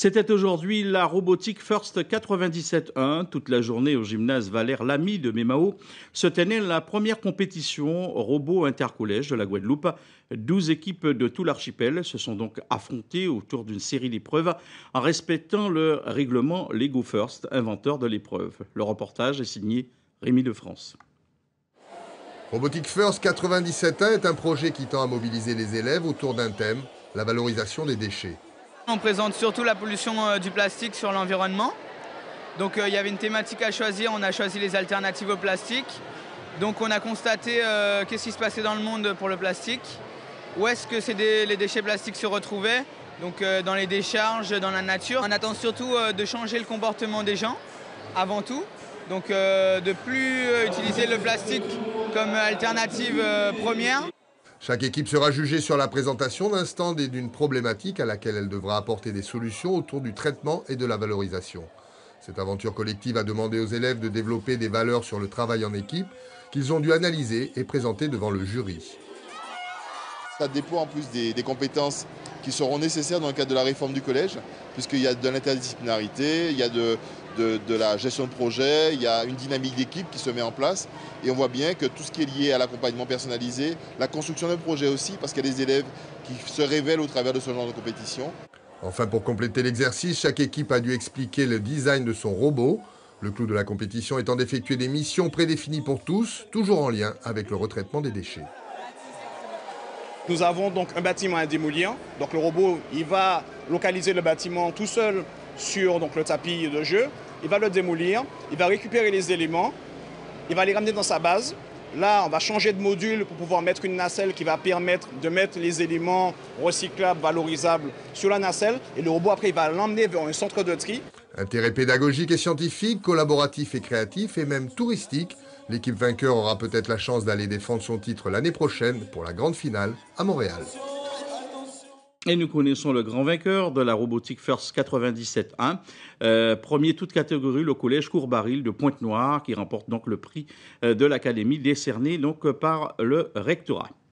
C'était aujourd'hui la Robotique First 97.1. Toute la journée au gymnase Valère Lamy de Memao se tenait la première compétition robot intercollège de la Guadeloupe. 12 équipes de tout l'archipel se sont donc affrontées autour d'une série d'épreuves en respectant le règlement Lego First, inventeur de l'épreuve. Le reportage est signé Rémi de France. Robotique First 97.1 est un projet qui tend à mobiliser les élèves autour d'un thème, la valorisation des déchets. On présente surtout la pollution du plastique sur l'environnement. Donc il y avait une thématique à choisir, on a choisi les alternatives au plastique. Donc on a constaté qu'est-ce qui se passait dans le monde pour le plastique. Où est-ce que les déchets plastiques se retrouvaient? Donc dans les décharges, dans la nature. On attend surtout de changer le comportement des gens, avant tout. Donc de plus utiliser le plastique comme alternative première. Chaque équipe sera jugée sur la présentation d'un stand et d'une problématique à laquelle elle devra apporter des solutions autour du traitement et de la valorisation. Cette aventure collective a demandé aux élèves de développer des valeurs sur le travail en équipe qu'ils ont dû analyser et présenter devant le jury. Ça déploie en plus des compétences qui seront nécessaires dans le cadre de la réforme du collège, puisqu'il y a de l'interdisciplinarité, il y a de la gestion de projet, il y a une dynamique d'équipe qui se met en place. Et on voit bien que tout ce qui est lié à l'accompagnement personnalisé, la construction d'un projet aussi, parce qu'il y a des élèves qui se révèlent au travers de ce genre de compétition. Enfin, pour compléter l'exercice, chaque équipe a dû expliquer le design de son robot. Le clou de la compétition étant d'effectuer des missions prédéfinies pour tous, toujours en lien avec le retraitement des déchets. Nous avons donc un bâtiment à démolir. Donc le robot, il va localiser le bâtiment tout seul sur le tapis de jeu. Il va le démolir, il va récupérer les éléments, il va les ramener dans sa base. Là, on va changer de module pour pouvoir mettre une nacelle qui va permettre de mettre les éléments recyclables, valorisables sur la nacelle. Et le robot, après, il va l'emmener vers un centre de tri. Intérêt pédagogique et scientifique, collaboratif et créatif et même touristique, l'équipe vainqueur aura peut-être la chance d'aller défendre son titre l'année prochaine pour la grande finale à Montréal. Et nous connaissons le grand vainqueur de la Robotique First 97.1. Premier toute catégorie, le collège Courbaril de Pointe-Noire, qui remporte donc le prix de l'Académie décerné donc par le rectorat.